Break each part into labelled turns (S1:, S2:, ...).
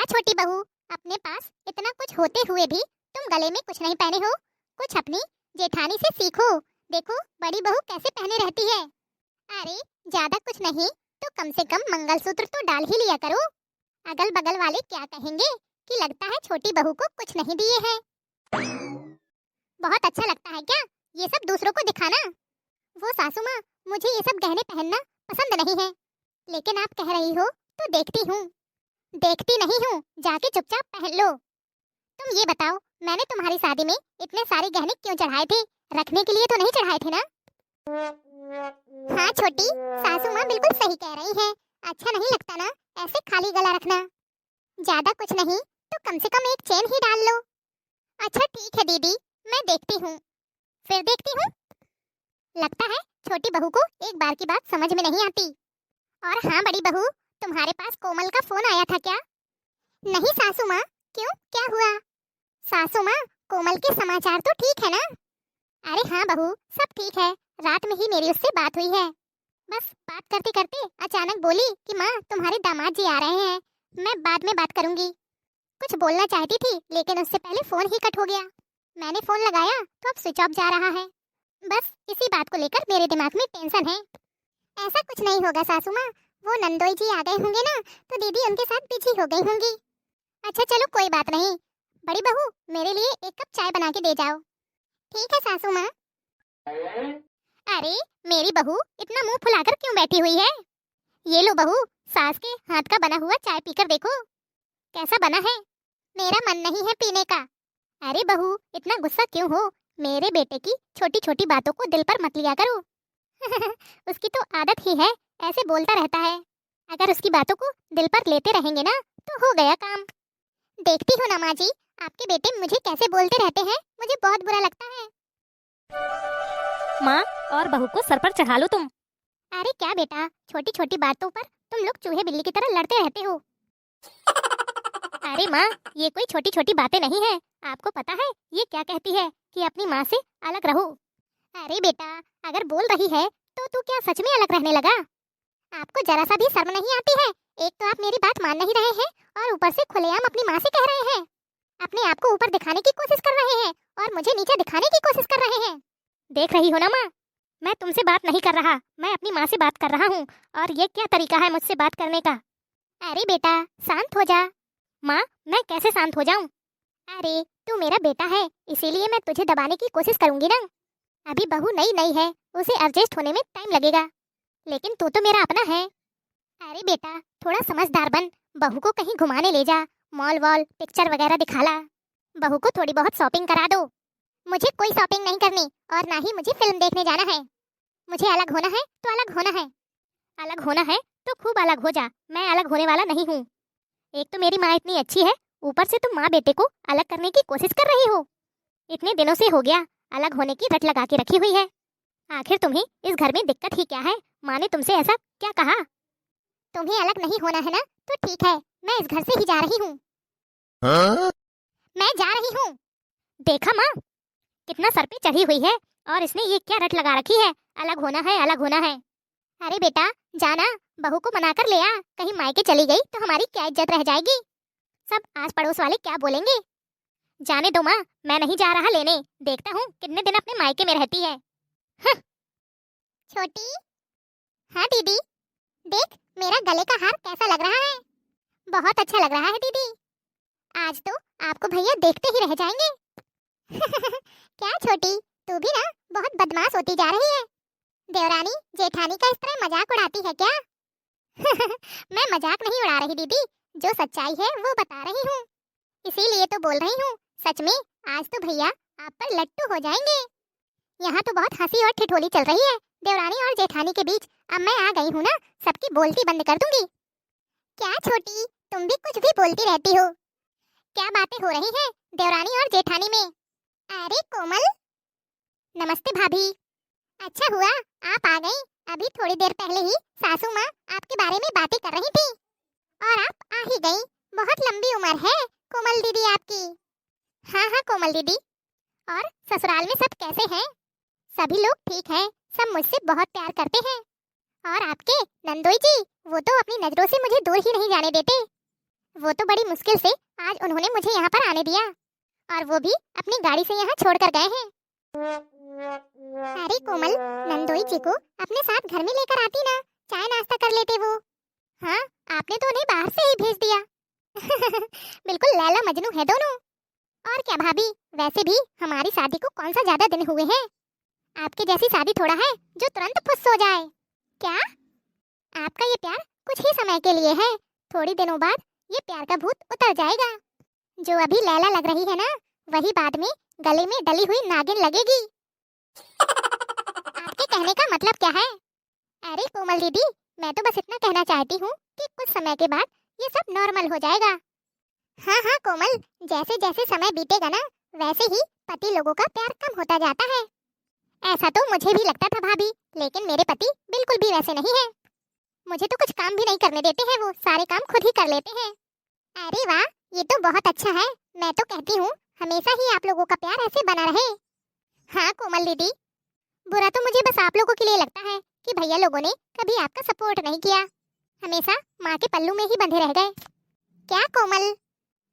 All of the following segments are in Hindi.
S1: छोटी बहू, अपने पास इतना कुछ होते हुए भी तुम गले में कुछ नहीं पहने हो। कुछ अपनी जेठानी से सीखो। देखो बड़ी बहू कैसे पहने रहती है। अरे ज्यादा कुछ नहीं तो कम से कम मंगलसूत्र तो डाल ही लिया करो। अगल बगल वाले क्या कहेंगे कि लगता है छोटी बहू को कुछ नहीं दिए हैं। बहुत अच्छा लगता है क्या ये सब दूसरों को दिखाना? वो सासू माँ, मुझे ये सब गहने पहनना पसंद नहीं है, लेकिन आप कह रही हो तो देखती हूँ। देखती नहीं हूँ, जाके चुपचाप पहन लो। तुम ये बताओ, मैंने तुम्हारी शादी में इतने सारे गहने क्यों चढ़ाए थे? रखने के लिए तो नहीं चढ़ाए थे ना? हाँ छोटी, सासू माँ बिल्कुल सही कह रही है। अच्छा नहीं लगता ना ऐसे खाली गला रखना। ज्यादा कुछ नहीं तो कम से कम एक चेन ही डाल लो। अच्छा ठीक है दीदी, मैं देखती हूँ। फिर देखती हूँ। लगता है छोटी बहू को एक बार की बात समझ में नहीं आती। और हाँ बड़ी बहू, तुम्हारे पास कोमल का फोन आया था क्या? नहीं सासू माँ, क्यों, क्या हुआ? सासू माँ, कोमल के समाचार तो ठीक है ना? अरे हाँ बहू, सब ठीक है। रात में ही मेरी उससे बात हुई है। बस बात करते करते अचानक बोली कि माँ तुम्हारे दामाद जी आ रहे हैं, मैं बाद में बात करूंगी। कुछ बोलना चाहती थी लेकिन उससे पहले फोन ही कट हो गया। मैंने फोन लगाया तो अब स्विच ऑफ जा रहा है। बस इसी बात को लेकर मेरे दिमाग में टेंशन है। ऐसा कुछ नहीं होगा सासू माँ, वो नंदोई जी आ गए होंगे ना तो दीदी उनके साथ बिजी हो गई होंगी। अच्छा चलो कोई बात नहीं। बड़ी बहू, मेरे लिए एक कप चाय बना के दे जाओ। ठीक है सासू माँ। अरे मेरी बहू इतना मुंह फुलाकर क्यों बैठी हुई है? ये लो बहू, सास के हाथ का बना हुआ चाय पीकर देखो कैसा बना है। मेरा मन नहीं है पीने का। अरे बहू, इतना गुस्सा क्यों हो? मेरे बेटे की छोटी छोटी बातों को दिल पर मत लिया करो। उसकी तो आदत ही है, ऐसे बोलता रहता है। अगर उसकी बातों को दिल पर लेते रहेंगे ना तो हो गया काम। देखती हो ना माँ जी, आपके बेटे मुझे कैसे बोलते रहते हैं, मुझे बहुत बुरा लगता है।
S2: माँ, और बहू को सर पर चढ़ा लो तुम।
S1: अरे क्या बेटा, छोटी छोटी बातों पर तुम लोग चूहे बिल्ली की तरह लड़ते रहते हो। अरे माँ, ये कोई छोटी छोटी बातें नहीं है। आपको पता है ये क्या कहती है कि अपनी माँ से अलग रहो। अरे बेटा, अगर बोल रही है तो तू क्या सच में अलग रहने लगा? आपको जरा सा भी शर्म नहीं आती है? एक तो आप मेरी बात मान नहीं रहे हैं और ऊपर से खुलेआम अपनी माँ से कह रहे हैं। अपने आप को ऊपर दिखाने की कोशिश कर रहे हैं और मुझे नीचे दिखाने की कोशिश कर रहे हैं।
S2: देख रही हो ना माँ, मैं तुमसे बात नहीं कर रहा, मैं अपनी माँ से बात कर रहा हूँ। और ये क्या तरीका है मुझसे बात करने का?
S1: अरे बेटा शांत हो जा।
S2: माँ, मैं कैसे शांत हो जाऊँ?
S1: अरे तू मेरा बेटा है, इसीलिए मैं तुझे दबाने की कोशिश करूंगी ना। अभी बहू नई नई है, उसे एडजस्ट होने में टाइम लगेगा, लेकिन तू तो मेरा अपना है। अरे बेटा थोड़ा समझदार बन, बहू को कहीं घुमाने ले जा, मॉल वॉल पिक्चर वगैरह दिखाला। बहू को थोड़ी बहुत शॉपिंग करा दो। मुझे कोई शॉपिंग नहीं करनी और ना ही मुझे फिल्म देखने जाना है। मुझे अलग होना है तो अलग होना है।
S2: अलग होना है तो खूब अलग हो जा, मैं अलग होने वाला नहीं हूँ। एक तो मेरी माँ इतनी अच्छी है, ऊपर से तुम माँ बेटे को अलग करने की कोशिश कर रही हो। इतने दिनों से हो गया अलग होने की रट लगा के रखी हुई है। आखिर तुम्हें इस घर में दिक्कत ही क्या है? माँ ने तुमसे ऐसा क्या कहा?
S1: तुम्हें अलग नहीं होना है ना तो ठीक है, मैं इस घर से ही जा रही हूँ। मैं जा रही हूँ।
S2: देखा माँ, कितना सर पे चढ़ी हुई है और इसने ये क्या रट लगा रखी है, अलग होना है अलग होना है।
S1: अरे बेटा जाना, बहू को मना कर ले आ, कहीं मायके चली गई तो हमारी क्या इज्जत रह जाएगी। सब आस पड़ोस वाले क्या बोलेंगे।
S2: जाने दो माँ, मैं नहीं जा रहा लेने, देखता हूँ कितने दिन अपने मायके में रहती है।
S1: छोटी। हाँ दीदी, देख मेरा गले का हार कैसा लग रहा है? बहुत अच्छा लग रहा है दीदी। आज तो आपको भैया देखते ही रह जाएंगे। क्या छोटी, तू भी ना बहुत बदमाश होती जा रही है। देवरानी जेठानी का इस तरह मजाक उड़ाती है क्या? मैं मजाक नहीं उड़ा रही दीदी, जो सच्चाई है वो बता रही हूँ, इसीलिए तो बोल रही हूँ। सच में आज तो भैया आप पर लट्टू हो जाएंगे। यहाँ तो बहुत हंसी और ठिठोली चल रही है देवरानी और जेठानी के बीच। अब मैं आ गई हूँ ना, सबकी बोलती बंद कर दूंगी। क्या छोटी, तुम भी कुछ भी बोलती रहती हो। क्या बातें हो रही हैं देवरानी और जेठानी में? अरे कोमल। नमस्ते भाभी। अच्छा हुआ आप आ गई, अभी थोड़ी देर पहले ही सासू माँ आपके बारे में बातें कर रही थी और आप आ ही गई। बहुत लंबी उम्र है कोमल दीदी आपकी। हाँ हाँ कोमल दीदी। और ससुराल में सब कैसे हैं? सभी लोग ठीक हैं, सब मुझसे बहुत प्यार करते हैं। और आपके नंदोई जी, वो तो अपनी नजरों से मुझे दूर ही नहीं जाने देते। वो तो बड़ी मुश्किल से आज उन्होंने मुझे यहाँ पर आने दिया, और वो भी अपनी गाड़ी से यहाँ छोड़कर गए हैं। अरे कोमल, नंदोई जी को अपने साथ घर में लेकर आती ना, चाय नाश्ता कर लेते वो। हाँ, आपने तो उन्हें बाहर से ही भेज दिया। बिल्कुल लैला मजनू है दोनों। और क्या भाभी, वैसे भी हमारी शादी को कौन सा ज्यादा दिन हुए हैं। आपकी जैसी शादी थोड़ा है जो तुरंत फुस हो जाए। क्या? आपका ये प्यार कुछ ही समय के लिए है, थोड़ी दिनों बाद ये प्यार का भूत उतर जाएगा। जो अभी लैला लग रही है ना, वही बाद में गले में डली हुई नागिन लगेगी। आपके कहने का मतलब क्या है? अरे कोमल दीदी, मैं तो बस इतना कहना चाहती हूँ कि कुछ समय के बाद ये सब नॉर्मल हो जाएगा। हाँ हाँ कोमल, जैसे जैसे समय बीतेगा ना, वैसे ही पति लोगों का प्यार कम होता जाता है। ऐसा तो मुझे भी लगता था भाभी, लेकिन मेरे पति बिल्कुल भी वैसे नहीं है। मुझे तो कुछ काम भी नहीं करने देते हैं, वो सारे काम खुद ही कर लेते हैं। अरे वाह, ये तो बहुत अच्छा है। मैं तो कहती हूँ हमेशा ही आप लोगों का प्यार ऐसे बना रहे। हाँ कोमल दीदी, बुरा तो मुझे बस आप लोगों के लिए लगता है कि भैया लोगों ने कभी आपका सपोर्ट नहीं किया, हमेशा माँ के पल्लू में ही बंधे रह गए। क्या कोमल,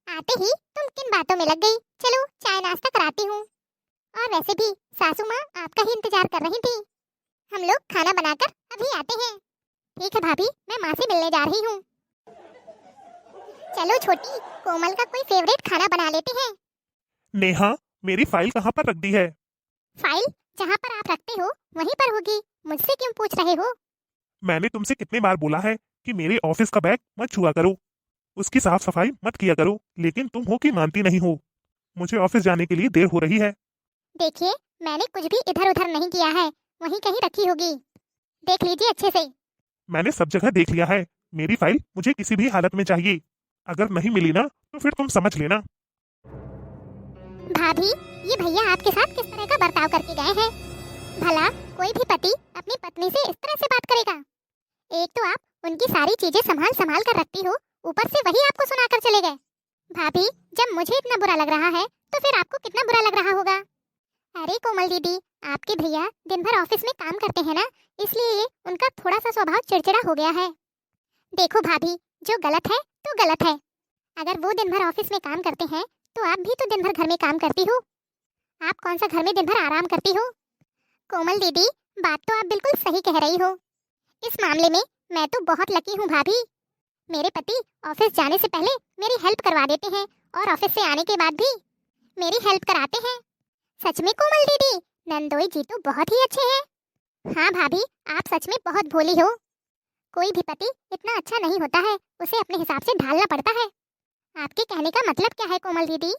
S1: आते ही तुम किन बातों में लग गई? चलो चाय नाश्ता कराती हूँ। और वैसे भी सासू माँ आपका ही इंतजार कर रही थी। हम लोग खाना बनाकर अभी आते हैं। ठीक है भाभी, मैं माँ से मिलने जा रही हूँ। चलो छोटी, कोमल का कोई फेवरेट खाना बना लेते हैं।
S3: नेहा, मेरी फाइल कहाँ पर रख दी है?
S1: फाइल जहाँ पर आप रखते हो वहीं पर होगी, मुझसे क्यों पूछ रहे हो?
S3: मैंने तुमसे कितने बार बोला है कि मेरे ऑफिस का बैग मत छुआ करो, उसकी साफ सफाई मत किया करो, लेकिन तुम हो कि मानती नहीं हो। मुझे ऑफिस जाने के लिए देर हो रही है।
S1: देखिए, मैंने कुछ भी इधर उधर नहीं किया है, वहीं कहीं रखी होगी, देख लीजिए अच्छे से।
S3: मैंने सब जगह देख लिया है। मेरी फाइल मुझे किसी भी हालत में चाहिए। अगर नहीं मिली ना तो फिर तुम समझ लेना।
S1: भाभी, ये भैया आपके साथ किस तरह का बर्ताव करके गए हैं? भला कोई भी पति अपनी पत्नी से इस तरह से बात करेगा? एक तो आप उनकी सारी चीजें संभाल संभाल कर रखती हो, ऊपर से वही आपको सुनाकर चले गए। भाभी, जब मुझे इतना बुरा लग रहा है तो फिर आपको कितना बुरा लग रहा होगा। अरे कोमल दीदी, आपके भैया दिन भर ऑफिस में काम करते हैं ना, इसलिए उनका थोड़ा सा स्वभाव चिड़चिड़ा हो गया है। देखो भाभी, जो गलत है तो गलत है। अगर वो दिन भर ऑफिस में काम करते हैं तो आप भी तो दिन भर घर में काम करती हो। आप कौन सा घर में दिन भर आराम करती हो? कोमल दीदी, बात तो आप बिल्कुल सही कह रही हो। इस मामले में मैं तो बहुत लकी हूँ भाभी। मेरे पति ऑफिस जाने से पहले मेरी हेल्प करवा देते हैं, और ऑफिस से आने के बाद भी मेरी हेल्प कराते हैं। सच में कोमल दीदी, नंदोई जी तो बहुत ही अच्छे हैं। हाँ भाभी, आप सच में बहुत भोली हो। कोई भी पति इतना अच्छा नहीं होता है, उसे अपने हिसाब से ढालना पड़ता है। आपके कहने का मतलब क्या है कोमल दीदी?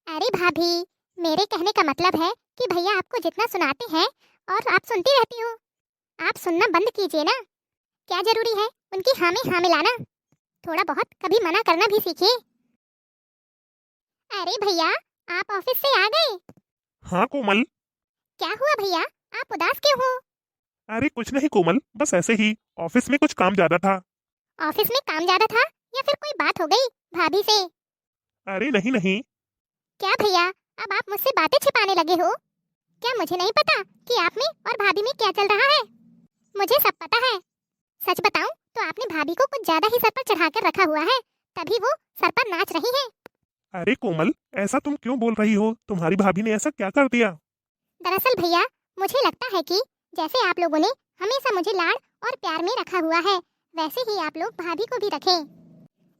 S1: अरे भाभी, मेरे कहने का मतलब है कि भैया आपको जितना सुनाते हैं और आप सुनती रहती हो। आप सुनना बंद कीजिए ना। क्या जरूरी है उनकी हाँ में हाँ मिलाना? थोड़ा बहुत कभी मना करना भी सीखिए। अरे भैया, आप ऑफिस से आ गए?
S3: हाँ कोमल।
S1: क्या हुआ भैया, आप उदास क्यों हो?
S3: अरे कुछ नहीं कोमल, बस ऐसे ही ऑफिस में कुछ काम ज्यादा था।
S1: ऑफिस में काम ज्यादा था या फिर कोई बात हो गई भाभी से?
S3: अरे नहीं नहीं।
S1: क्या भैया, अब आप मुझसे बातें छिपाने लगे हो? क्या मुझे नहीं पता कि आप में और भाभी में क्या चल रहा है? मुझे सब पता है। सच बताऊं तो आपने भाभी को कुछ ज्यादा ही सर पर चढ़ाकर रखा हुआ है, तभी वो सर पर नाच रही है।
S3: अरे कोमल, ऐसा तुम क्यों बोल रही हो? तुम्हारी भाभी ने ऐसा क्या कर दिया?
S1: दरअसल भैया, मुझे लगता है कि जैसे आप लोगों ने हमेशा मुझे लाड़ और प्यार में रखा हुआ है, वैसे ही आप लोग भाभी को भी रखें।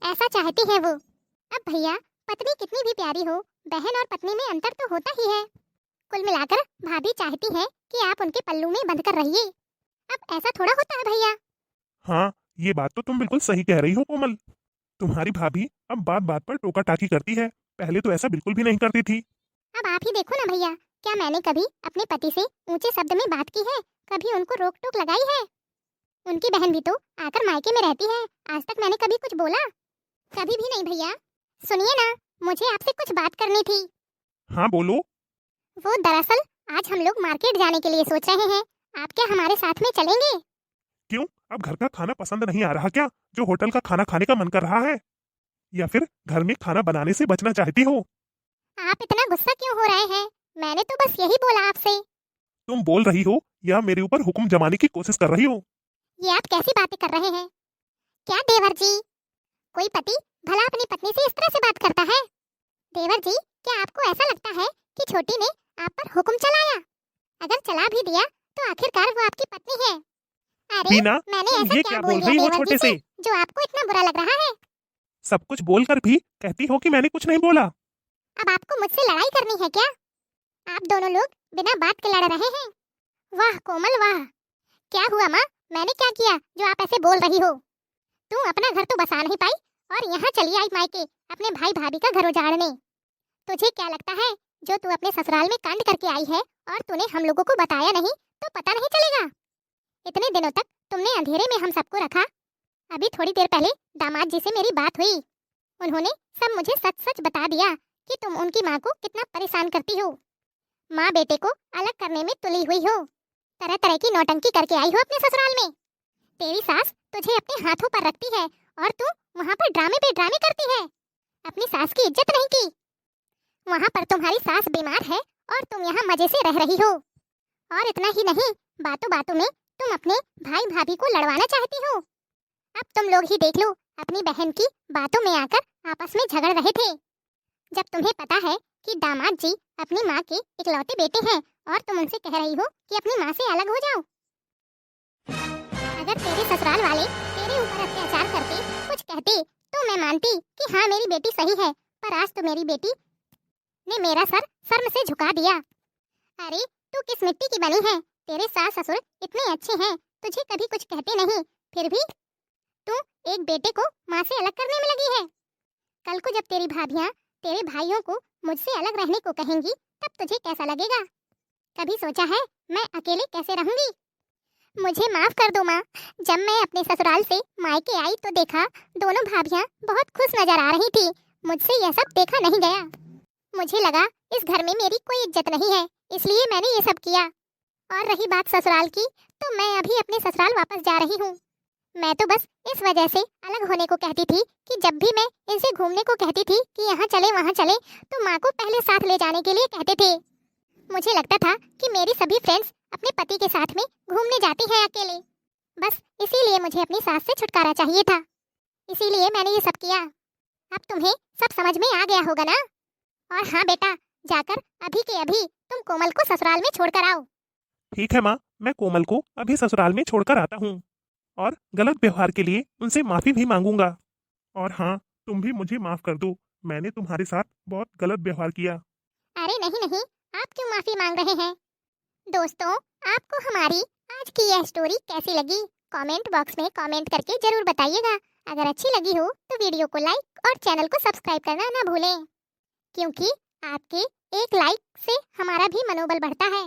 S1: ऐसा चाहती है वो। अब भैया, पत्नी कितनी भी प्यारी हो, बहन और पत्नी में अंतर तो होता ही है। कुल मिलाकर भाभी चाहती है कि आप उनके पल्लू में बंध कर रहिए। अब ऐसा थोड़ा होता है भैया।
S3: हाँ, ये बात तो तुम बिल्कुल सही कह रही हो कोमल। तुम्हारी भाभी अब बात बात पर टोका टाकी करती है, पहले तो ऐसा बिल्कुल भी नहीं करती थी।
S1: अब आप ही देखो ना भैया, क्या मैंने कभी अपने पति से ऊंचे शब्द में बात की है? कभी उनको रोक टोक लगाई है? उनकी बहन भी तो आकर मायके में रहती है, आज तक मैंने कभी कुछ बोला? कभी भी नहीं भैया। सुनिए ना, मुझे आपसे कुछ बात करनी थी।
S3: हाँ बोलो।
S1: वो दरअसल आज हम लोग मार्केट जाने के लिए सोच रहे हैं, आप क्या हमारे साथ में चलेंगे?
S3: क्यों, अब घर का खाना पसंद नहीं आ रहा क्या, जो होटल का खाना खाने का मन कर रहा है? या फिर घर में खाना बनाने से बचना चाहती हो?
S1: आप इतना गुस्सा क्यों हो रहे हैं? मैंने तो बस यही बोला आपसे।
S3: तुम बोल रही हो या मेरे ऊपर हुक्म जमाने की कोशिश कर रही हो?
S1: ये आप कैसी बातें कर रहे हैं? क्या देवर जी, कोई पति भला अपनी पत्नी से इस तरह से बात करता है? देवर जी, क्या आपको ऐसा लगता है कि छोटी ने आप पर हुक्म चलाया? अगर चला भी दिया तो आखिरकार वो आपकी पत्नी है। अरे
S3: बीना,
S1: मैंने
S3: तुम
S1: ऐसा
S3: ये
S1: क्या
S3: क्या
S1: बोल
S3: बोल
S1: दिया
S3: रही हो
S1: देवर
S3: छोटे
S1: जी
S3: से?
S1: जो आपको इतना बुरा लग रहा है?
S3: सब कुछ बोलकर भी कहती हो कि मैंने कुछ नहीं बोला।
S1: अब आपको मुझसे लड़ाई करनी है क्या? आप दोनों लोग बिना बात के लड़ रहे हैं। वाह कोमल वाह, क्या हुआ माँ? मैंने क्या किया जो आप ऐसे बोल रही हो? तू अपना घर तो बसा नहीं पाई और यहाँ चली आई मायके अपने भाई भाभी का घर उजाड़ने। तुझे क्या लगता है जो तू अपने ससुराल में कांड करके आई है और तूने हम लोगों को बताया नहीं तो पता नहीं चलेगा? इतने दिनों तक तुमने अंधेरे में हम सबको रखा। अभी थोड़ी देर पहले दामाद जी से मेरी बात हुई। उन्होंने सब मुझे सच सच बता दिया कि तुम उनकी माँ को कितना परेशान करती हो। माँ बेटे को अलग करने में तुली हुई हो। तरह तरह की नौटंकी करके आई हो अपने ससुराल में। तेरी सास तुझे अपने हाथों पर रखती है और तू वहाँ पर ड्रामे पे ड्रामे करती है। अपनी सास की इज्जत नहीं की। वहाँ पर तुम्हारी सास बीमार है और तुम यहाँ मजे से रह रही हो। और इतना ही नहीं, बातों बातों में तुम अपने भाई भाभी को लड़वाना चाहती हो। अब तुम लोग ही देख लो, अपनी बहन की बातों में आकर आपस में झगड़ रहे थे। जब तुम्हें पता है कि दामाद जी अपनी माँ के इकलौते बेटे हैं और तुम उनसे कह रही हो कि अपनी माँ से अलग हो जाओ। अगर तेरे ससुराल वाले तेरे ऊपर अत्याचार करते, कुछ कहते, तो मैं मानती कि हाँ मेरी बेटी सही है, पर आज तो मेरी बेटी ने मेरा सर शर्म से झुका दिया। अरे तू किस मिट्टी की बनी है? तेरे सास ससुर इतने अच्छे हैं, तुझे कभी कुछ कहते नहीं, फिर भी तू एक बेटे को माँ से अलग करने में लगी है। कल को जब तेरी भाभियाँ तेरे भाइयों को मुझसे अलग रहने को कहेंगी तब तुझे कैसा लगेगा? कभी सोचा है मैं अकेले कैसे रहूंगी? मुझे माफ कर दो माँ। जब मैं अपने ससुराल से मायके आई तो देखा दोनों भाभियाँ बहुत खुश नजर आ रही थी। मुझसे यह सब देखा नहीं गया। मुझे लगा इस घर में मेरी कोई इज्जत नहीं है, इसलिए मैंने ये सब किया। और रही बात ससुराल की, तो मैं अभी अपने ससुराल वापस जा रही हूँ। मैं तो बस इस वजह से अलग होने को कहती थी कि जब भी मैं इनसे घूमने को कहती थी कि यहाँ चले वहाँ चले, तो माँ को पहले साथ ले जाने के लिए कहते थे। मुझे लगता था कि मेरी सभी फ्रेंड्स अपने पति के साथ में घूमने जाती हैं अकेले। बस इसीलिए मुझे अपनी सास से छुटकारा चाहिए था, इसीलिए मैंने ये सब किया। अब तुम्हें सब समझ में आ गया होगा ना? और हाँ बेटा, जाकर अभी के अभी तुम कोमल को ससुराल में छोड़कर आओ।
S3: ठीक है माँ, मैं कोमल को अभी ससुराल में छोड़कर आता हूँ और गलत व्यवहार के लिए उनसे माफी भी मांगूंगा। और हाँ, तुम भी मुझे माफ कर दो, मैंने तुम्हारे साथ बहुत गलत व्यवहार किया।
S1: अरे नहीं नहीं, आप क्यों माफी मांग रहे हैं? दोस्तों, आपको हमारी आज की यह स्टोरी कैसी लगी? कमेंट बॉक्स में कमेंट करके जरूर बताइएगा। अगर अच्छी लगी हो तो वीडियो को लाइक और चैनल को सब्सक्राइब करना ना भूलें, क्योंकि आपके एक लाइक से हमारा भी मनोबल बढ़ता है।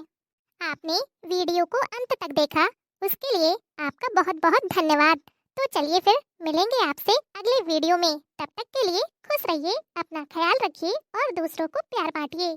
S1: आपने वीडियो को अंत तक देखा, उसके लिए आपका बहुत बहुत धन्यवाद। तो चलिए फिर मिलेंगे आपसे अगले वीडियो में। तब तक के लिए खुश रहिए, अपना ख्याल रखिए और दूसरों को प्यार बांटिए।